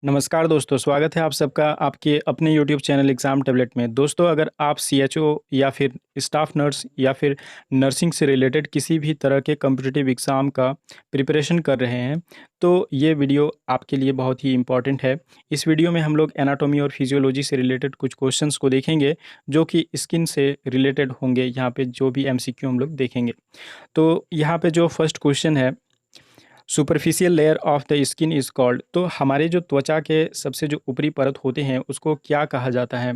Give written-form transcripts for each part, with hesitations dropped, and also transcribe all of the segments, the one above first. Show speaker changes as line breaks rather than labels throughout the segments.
नमस्कार दोस्तों, स्वागत है आप सबका आपके अपने यूट्यूब चैनल एग्ज़ाम टैबलेट में। दोस्तों, अगर आप सीएचओ या फिर स्टाफ नर्स या फिर नर्सिंग से रिलेटेड किसी भी तरह के कॉम्पिटिटिव एग्ज़ाम का प्रिपरेशन कर रहे हैं, तो ये वीडियो आपके लिए बहुत ही इम्पॉर्टेंट है। इस वीडियो में हम लोग एनाटॉमी और फिजियोलॉजी से रिलेटेड कुछ क्वेश्चंस को देखेंगे, जो कि स्किन से रिलेटेड होंगे। यहाँ पे जो भी एमसीक्यू हम लोग देखेंगे। तो यहाँ पे जो फर्स्ट क्वेश्चन है, superficial layer of the skin is called. तो हमारे जो त्वचा के सबसे जो ऊपरी परत होते हैं उसको क्या कहा जाता है?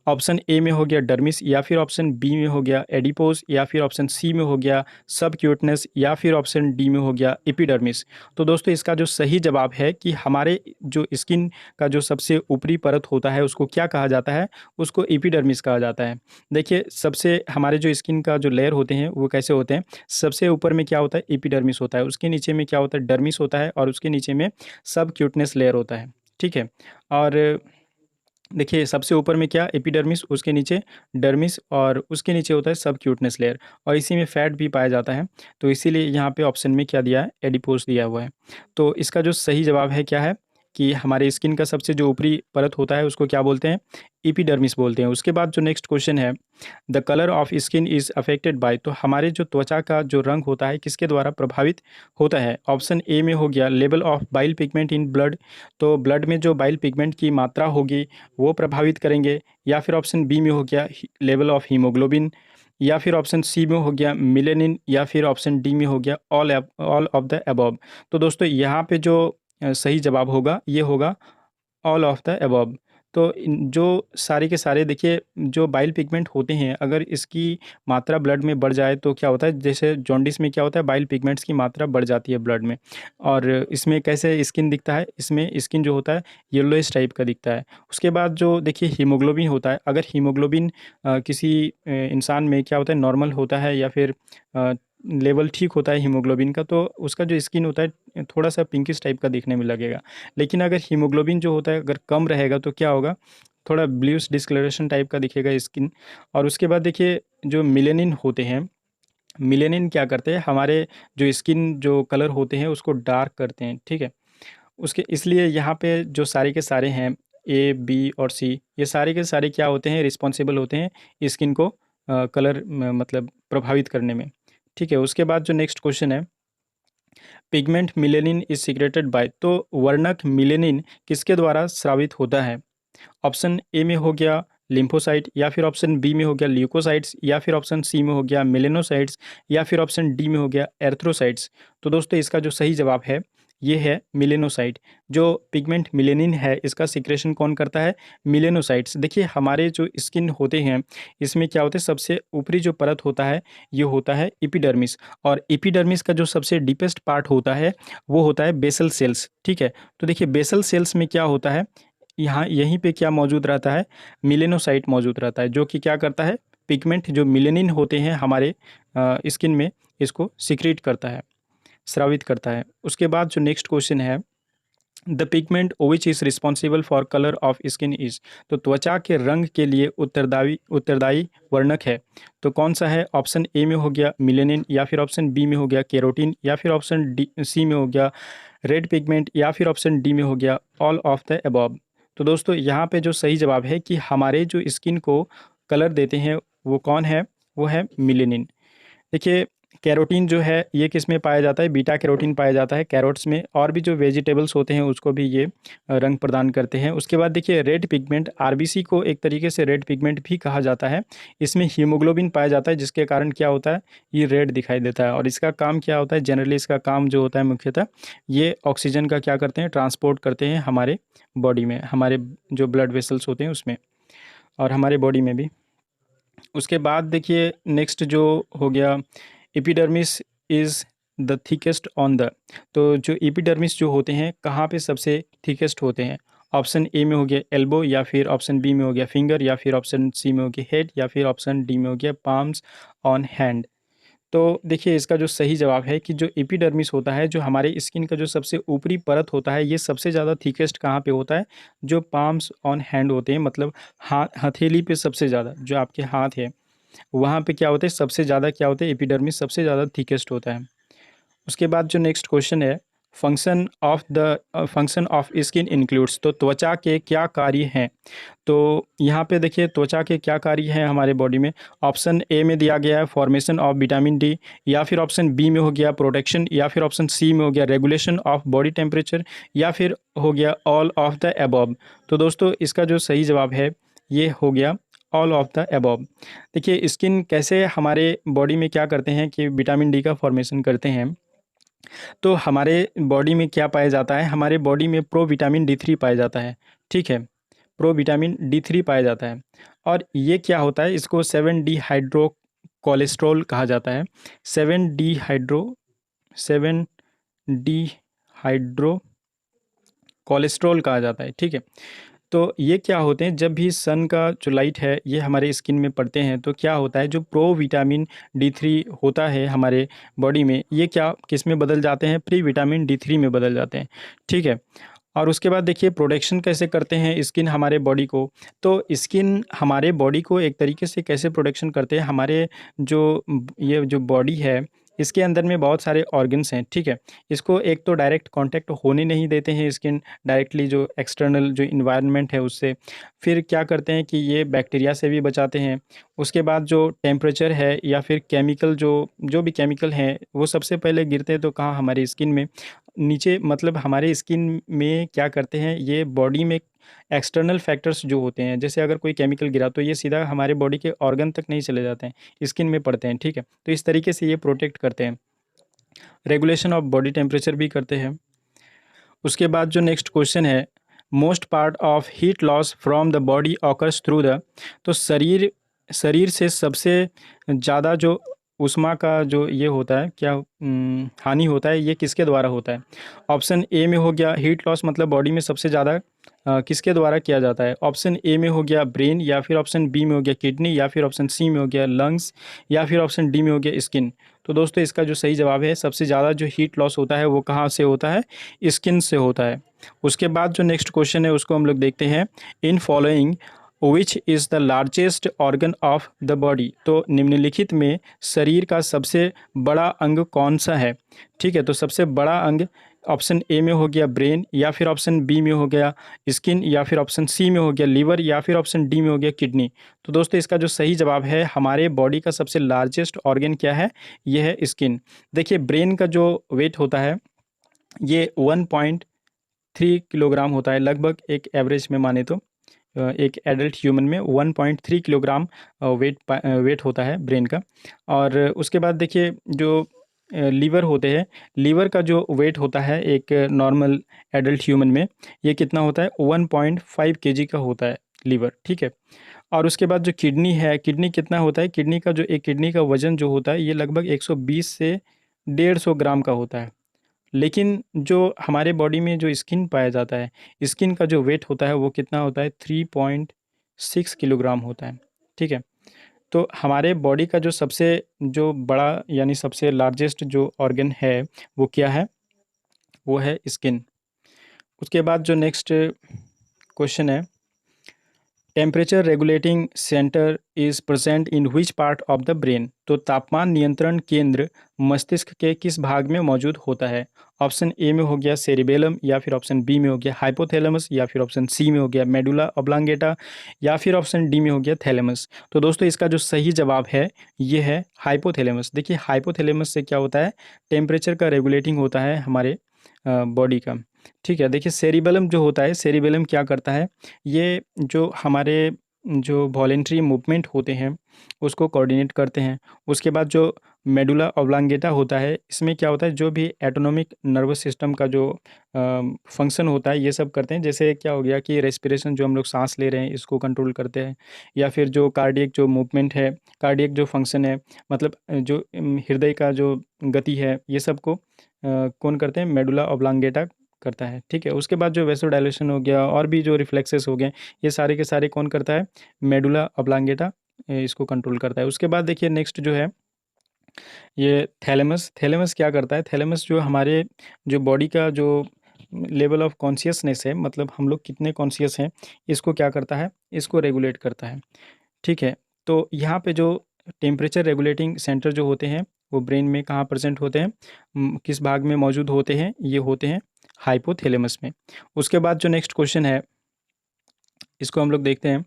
ऑप्शन ए में हो गया डर्मिस, या फिर ऑप्शन बी में हो गया एडिपोज, या फिर ऑप्शन सी में हो गया सबक्यूटनेस, या फिर ऑप्शन डी में हो गया एपिडर्मिस। तो दोस्तों, इसका जो सही जवाब है कि हमारे जो स्किन का जो सबसे ऊपरी परत होता है उसको क्या कहा जाता है? उसको एपिडर्मिस कहा जाता है। देखिए, सबसे हमारे जो स्किन का जो लेयर होते हैं वो कैसे होते हैं? सबसे ऊपर में क्या होता है? एपिडर्मिस होता है, उसके नीचे में क्या होता है? डर्मिस होता है, और उसके नीचे में सबक्यूटनेस लेयर होता है। ठीक है? और देखिए, सबसे ऊपर में क्या? एपिडर्मिस, उसके नीचे डर्मिस, और उसके नीचे होता है सबक्यूटनेस लेयर, और इसी में फैट भी पाया जाता है। तो इसीलिए यहाँ पे ऑप्शन में क्या दिया है? एडिपोज दिया हुआ है। तो इसका जो सही जवाब है क्या है? कि हमारे स्किन का सबसे जो ऊपरी परत होता है उसको क्या बोलते हैं? एपिडर्मिस बोलते हैं। उसके बाद जो नेक्स्ट क्वेश्चन है, the colour of skin is affected by. तो हमारे जो त्वचा का जो रंग होता है किसके द्वारा प्रभावित होता है? ऑप्शन ए में हो गया level of bile pigment in blood. तो ब्लड में जो बाइल पिगमेंट की मात्रा होगी वो प्रभावित करेंगे, या फिर ऑप्शन बी में हो गया लेवल ऑफ हीमोग्लोबिन, या फिर ऑप्शन सी में हो गया मिलेनिन, या फिर ऑप्शन डी में हो गया ऑल ऑफ द अबव। तो दोस्तों, यहाँ पे जो सही जवाब होगा ये होगा ऑल ऑफ द अबव। तो जो सारे के सारे, देखिए, जो बाइल पिगमेंट होते हैं अगर इसकी मात्रा ब्लड में बढ़ जाए तो क्या होता है? जैसे जॉन्डिस में क्या होता है? बाइल पिगमेंट्स की मात्रा बढ़ जाती है ब्लड में। और इसमें कैसे स्किन दिखता है? इसमें स्किन जो होता है येलोइश टाइप का दिखता है। उसके बाद जो देखिए हीमोग्लोबिन होता है, अगर हीमोग्लोबिन किसी इंसान में क्या होता है? नॉर्मल होता है, या फिर लेवल ठीक होता है हीमोग्लोबिन का, तो उसका जो स्किन होता है थोड़ा सा पिंकिश टाइप का दिखने में लगेगा। लेकिन अगर हीमोग्लोबिन जो होता है अगर कम रहेगा तो क्या होगा? थोड़ा ब्लूइश डिस्कलरेशन टाइप का दिखेगा स्किन। और उसके बाद देखिए, जो मिलेनिन होते हैं, मिलेनिन क्या करते हैं? हमारे जो स्किन जो कलर होते हैं उसको डार्क करते हैं। ठीक है? उसके इसलिए यहाँ पे जो सारे के सारे हैं, ए, बी और सी, ये सारे के सारे क्या होते हैं? रिस्पॉन्सिबल होते हैं स्किन को कलर मतलब प्रभावित करने में। ठीक है? उसके बाद जो नेक्स्ट क्वेश्चन है, pigment melanin is secreted by. तो वर्णक मिलेनिन किसके द्वारा स्रावित होता है? ऑप्शन ए में हो गया लिम्फोसाइट, या फिर ऑप्शन बी में हो गया ल्यूकोसाइट्स, या फिर ऑप्शन सी में हो गया मेलेनोसाइट्स, या फिर ऑप्शन डी में हो गया एर्थ्रोसाइट्स। तो दोस्तों, इसका जो सही जवाब है ये है मिलेनोसाइट। जो पिगमेंट मिलेनिन है इसका सिक्रेशन कौन करता है? मिलेनोसाइट्स। देखिए, हमारे जो स्किन होते हैं इसमें क्या होता है? सबसे ऊपरी जो परत होता है ये होता है एपिडर्मिस, और एपिडर्मिस का जो सबसे डीपेस्ट पार्ट होता है वो होता है बेसल सेल्स। ठीक है? तो देखिए, बेसल सेल्स में क्या होता है? यहाँ यहीं पे क्या मौजूद रहता है? मिलेनोसाइट मौजूद रहता है, जो कि क्या करता है? पिगमेंट जो मिलेनिन होते हैं हमारे स्किन में, इसको सिक्रीट करता है, स्रावित करता है। उसके बाद जो नेक्स्ट क्वेश्चन है, the pigment which is responsible for colour of skin is. तो त्वचा के रंग के लिए उत्तरदायी वर्णक है, तो कौन सा है? ऑप्शन ए में हो गया मिलेनिन, या फिर ऑप्शन बी में हो गया केरोटीन, या फिर ऑप्शन डी सी में हो गया रेड पिगमेंट, या फिर ऑप्शन डी में हो गया ऑल ऑफ द अबव। तो दोस्तों, यहाँ पे जो सही जवाब है कि हमारे जो स्किन को कलर देते हैं वो कौन है? वो है मिलेनिन। देखिए, कैरोटीन जो है ये किस में पाया जाता है? बीटा कैरोटीन पाया जाता है कैरोट्स में, और भी जो वेजिटेबल्स होते हैं उसको भी ये रंग प्रदान करते हैं। उसके बाद देखिए, रेड पिगमेंट, आरबीसी को एक तरीके से रेड पिगमेंट भी कहा जाता है। इसमें हीमोग्लोबिन पाया जाता है, जिसके कारण क्या होता है? ये रेड दिखाई देता है। और इसका काम क्या होता है? जनरली इसका काम जो होता है मुख्यतः ये ऑक्सीजन का क्या करते हैं? ट्रांसपोर्ट करते हैं हमारे बॉडी में, हमारे जो ब्लड वेसल्स होते हैं उसमें, और हमारे बॉडी में भी। उसके बाद देखिए, नेक्स्ट जो हो गया, epidermis is the thickest on the. तो जो एपिडर्मिस जो होते हैं कहाँ पे सबसे थिकेस्ट होते हैं? ऑप्शन ए में हो गया एल्बो, या फिर ऑप्शन बी में हो गया फिंगर, या फिर ऑप्शन सी में हो गया हेड, या फिर ऑप्शन डी में हो गया पाम्स ऑन हैंड। तो देखिए, इसका जो सही जवाब है कि जो एपिडर्मिस होता है, जो हमारे स्किन का जो सबसे ऊपरी परत होता है, ये सबसे ज़्यादा थिकेस्ट कहाँ पे होता है? जो पाम्स ऑन हैंड होते हैं, मतलब हथेली पे सबसे ज़्यादा, जो आपके हाथ है वहाँ पे क्या होता है? सबसे ज़्यादा क्या होता है? एपिडर्मिस सबसे ज़्यादा थिकेस्ट होता है। उसके बाद जो नेक्स्ट क्वेश्चन है, फंक्शन ऑफ स्किन इंक्लूड्स, तो त्वचा के क्या कार्य हैं। तो यहाँ पे देखिए त्वचा के क्या कार्य हैं हमारे बॉडी में। ऑप्शन ए में दिया गया है फॉर्मेशन ऑफ विटामिन डी, या फिर ऑप्शन बी में हो गया प्रोटेक्शन, या फिर ऑप्शन सी में हो गया रेगुलेशन ऑफ बॉडी टेम्परेचर, या फिर हो गया ऑल ऑफ द अबव। तो दोस्तों इसका जो सही जवाब है ये हो गया ऑल ऑफ द अबव। देखिए स्किन कैसे हमारे बॉडी में क्या करते हैं कि विटामिन डी का फॉर्मेशन करते हैं। तो हमारे बॉडी में क्या पाया जाता है, हमारे बॉडी में प्रो विटामिन डी थ्री पाया जाता है। ठीक है, प्रो विटामिन डी थ्री पाया जाता है। और ये क्या होता है, इसको 7 डिहाइड्रो कोलेस्ट्रॉल कहा जाता है। 7 डिहाइड्रो कोलेस्ट्रॉल कहा जाता है। ठीक है, तो ये क्या होते हैं, जब भी सन का जो लाइट है ये हमारे स्किन में पड़ते हैं तो क्या होता है, जो प्रो विटामिन डी थ्री होता है हमारे बॉडी में, ये क्या किस में बदल जाते हैं, प्री विटामिन डी थ्री में बदल जाते हैं। ठीक है, और उसके बाद देखिए प्रोटेक्शन कैसे करते हैं स्किन हमारे बॉडी को। तो स्किन हमारे बॉडी को एक तरीके से कैसे प्रोटेक्शन करते हैं, हमारे जो ये जो बॉडी है इसके अंदर में बहुत सारे ऑर्गन्स हैं। ठीक है, इसको एक तो डायरेक्ट कांटेक्ट होने नहीं देते हैं स्किन डायरेक्टली जो एक्सटर्नल जो इन्वायरमेंट है उससे। फिर क्या करते हैं कि ये बैक्टीरिया से भी बचाते हैं। उसके बाद जो टेम्परेचर है या फिर केमिकल जो जो भी केमिकल हैं वो सबसे पहले गिरते हैं तो कहाँ, हमारी स्किन में नीचे, मतलब हमारे स्किन में क्या करते हैं, ये बॉडी में एक्सटर्नल फैक्टर्स जो होते हैं, जैसे अगर कोई केमिकल गिरा तो ये सीधा हमारे बॉडी के ऑर्गन तक नहीं चले जाते हैं, स्किन में पड़ते हैं। ठीक है, तो इस तरीके से ये प्रोटेक्ट करते हैं, रेगुलेशन ऑफ बॉडी टेम्परेचर भी करते हैं। उसके बाद जो नेक्स्ट क्वेश्चन है, most part of heat loss from the body occurs through the, तो शरीर शरीर से सबसे ज़्यादा जो ऊष्मा का जो ये होता है क्या हानि होता है, ये किसके द्वारा होता है। ऑप्शन ए में हो गया हीट लॉस, मतलब बॉडी में सबसे ज़्यादा किसके द्वारा किया जाता है। ऑप्शन ए में हो गया ब्रेन, या फिर ऑप्शन बी में हो गया किडनी, या फिर ऑप्शन सी में हो गया लंग्स, या फिर ऑप्शन डी में हो गया स्किन। तो दोस्तों इसका जो सही जवाब है, सबसे ज़्यादा जो हीट लॉस होता है वो कहाँ से होता है, स्किन से होता है। उसके बाद जो नेक्स्ट क्वेश्चन है उसको हम लोग देखते हैं, in following which is the largest organ of the body, तो निम्नलिखित में शरीर का सबसे बड़ा अंग कौन सा है। ठीक है, तो सबसे बड़ा अंग ऑप्शन ए में हो गया ब्रेन, या फिर ऑप्शन बी में हो गया स्किन, या फिर ऑप्शन सी में हो गया लीवर, या फिर ऑप्शन डी में हो गया किडनी। तो दोस्तों इसका जो सही जवाब है, हमारे बॉडी का सबसे लार्जेस्ट ऑर्गन क्या है, ये है स्किन। देखिए ब्रेन का जो वेट होता है ये 1.3 किलोग्राम होता है लगभग, एक एवरेज में माने तो एक एडल्ट ह्यूमन में 1.3 किलोग्राम वेट होता है ब्रेन का। और उसके बाद देखिए जो लीवर होते हैं, लीवर का जो वेट होता है एक नॉर्मल एडल्ट ह्यूमन में, ये कितना होता है, 1.5 केजी का होता है लीवर। ठीक है, और उसके बाद जो किडनी है, किडनी कितना होता है, किडनी का जो एक किडनी का वज़न जो होता है ये लगभग 120 से 150 ग्राम का होता है। लेकिन जो हमारे बॉडी में जो स्किन पाया जाता है, स्किन का जो वेट होता है वो कितना होता है, 3.6 किलोग्राम होता है। ठीक है, तो हमारे बॉडी का जो सबसे जो बड़ा यानी सबसे लार्जेस्ट जो ऑर्गन है वो क्या है, वो है स्किन। उसके बाद जो नेक्स्ट क्वेश्चन है, temperature regulating centre is present in which part of the brain, तो तापमान नियंत्रण केंद्र मस्तिष्क के किस भाग में मौजूद होता है। ऑप्शन ए में हो गया सेरिबेलम, या फिर ऑप्शन बी में हो गया हाइपोथैलेमस, या फिर ऑप्शन सी में हो गया मेडुला ऑब्लांगेटा, या फिर ऑप्शन डी में हो गया थैलेमस। तो दोस्तों इसका जो सही जवाब है ये है हाइपोथैलेमस। देखिए हाइपोथैलेमस से क्या होता है, टेम्परेचर का रेगुलेटिंग होता है हमारे बॉडी का। ठीक है, देखिए सेरिबेलम जो होता है, सेरिबेलम क्या करता है, ये जो हमारे जो वॉलेंट्री मूवमेंट होते हैं उसको कोऑर्डिनेट करते हैं। उसके बाद जो मेडुला ऑब्लांगेटा होता है, इसमें क्या होता है, जो भी एटोनॉमिक नर्वस सिस्टम का जो फंक्शन होता है ये सब करते हैं। जैसे क्या हो गया कि रेस्पिरेशन, जो हम लोग सांस ले रहे हैं इसको कंट्रोल करते हैं, या फिर जो कार्डियक जो मूवमेंट है, कार्डियक जो फंक्शन है, मतलब जो हृदय का जो गति है, ये सब को कौन करते हैं, मेडुला ऑब्लांगेटा करता है। ठीक है, उसके बाद जो वेसोडाइलेशन हो गया और भी जो रिफ्लेक्सेस हो गए, ये सारे के सारे कौन करता है, मेडुला ऑब्लांगेटा इसको कंट्रोल करता है। उसके बाद देखिए नेक्स्ट जो है ये थैलेमस। थैलेमस क्या करता है, थैलेमस जो हमारे जो बॉडी का जो लेवल ऑफ कॉन्शियसनेस है, मतलब हम लोग कितने कॉन्शियस हैं, इसको क्या करता है, इसको रेगुलेट करता है। ठीक है, तो यहाँ पे जो टेम्परेचर रेगुलेटिंग सेंटर जो होते हैं वो ब्रेन में कहाँ प्रेजेंट होते हैं, किस भाग में मौजूद होते हैं, ये होते हैं हाइपोथैलेमस में। उसके बाद जो नेक्स्ट क्वेश्चन है इसको हम लोग देखते हैं,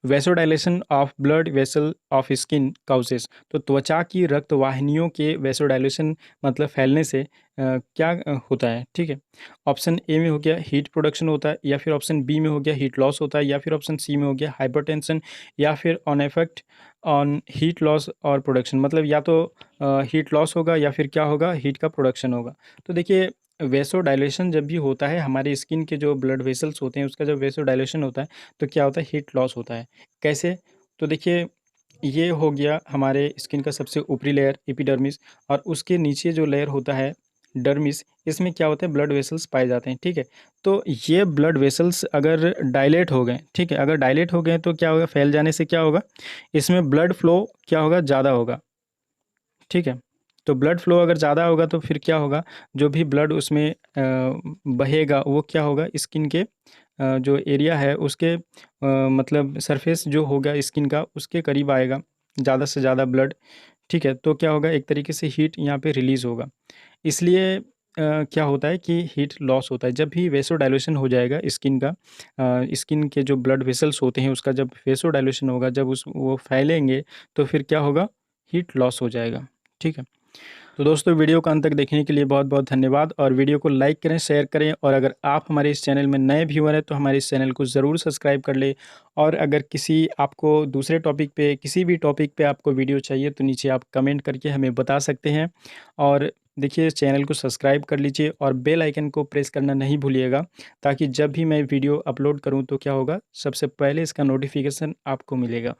vasodilation of blood vessel of skin causes. तो त्वचा की रक्त वाहिनियों के वैसोडाइलेशन मतलब फैलने से क्या होता है, ठीक है। ऑप्शन ए में हो गया हीट प्रोडक्शन होता है, या फिर ऑप्शन बी में हो गया हीट लॉस होता है, या फिर ऑप्शन सी में हो गया हाइपरटेंशन, या फिर on effect on heat loss और प्रोडक्शन, मतलब या तो हीट लॉस होगा या फिर क्या होगा, हीट का प्रोडक्शन होगा। तो देखिए वेसोडाइलेशन जब भी होता है, हमारे स्किन के जो ब्लड वेसल्स होते हैं उसका जब वेसोडाइलेशन होता है तो क्या होता है, हीट लॉस होता है। कैसे? तो देखिए ये हो गया हमारे स्किन का सबसे ऊपरी लेयर एपिडर्मिस, और उसके नीचे जो लेयर होता है डर्मिस, इसमें क्या होता है, ब्लड वेसल्स पाए जाते हैं, ठीक है। तो ये ब्लड वेसल्स अगर डायलेट हो गए, ठीक है, अगर डायलेट हो गए तो क्या होगा, फैल जाने से क्या होगा, इसमें ब्लड फ्लो क्या होगा, ज़्यादा होगा, ठीक है। तो ब्लड फ्लो अगर ज़्यादा होगा तो फिर क्या होगा, जो भी ब्लड उसमें बहेगा वो क्या होगा, स्किन के जो एरिया है उसके मतलब सरफेस जो होगा स्किन का उसके करीब आएगा ज़्यादा से ज़्यादा ब्लड, ठीक है। तो क्या होगा, एक तरीके से हीट यहाँ पे रिलीज़ होगा। इसलिए क्या होता है कि हीट लॉस होता है जब भी वेसो डायलेशन हो जाएगा स्किन का, स्किन के जो ब्लड वेसल्स होते हैं उसका जब वेसो डायलेशन होगा, जब उस वो फैलेंगे तो फिर क्या होगा, हीट लॉस हो जाएगा, ठीक है। तो दोस्तों वीडियो को अंत तक देखने के लिए बहुत बहुत धन्यवाद, और वीडियो को लाइक करें, शेयर करें, और अगर आप हमारे इस चैनल में नए व्यूअर हैं तो हमारे इस चैनल को ज़रूर सब्सक्राइब कर ले। और अगर किसी आपको दूसरे टॉपिक पे, किसी भी टॉपिक पे आपको वीडियो चाहिए तो नीचे आप कमेंट करके हमें बता सकते हैं। और देखिए चैनल को सब्सक्राइब कर लीजिए और बेल आइकन को प्रेस करना नहीं भूलिएगा, ताकि जब भी मैं वीडियो अपलोड करूँ तो क्या होगा, सबसे पहले इसका नोटिफिकेशन आपको मिलेगा।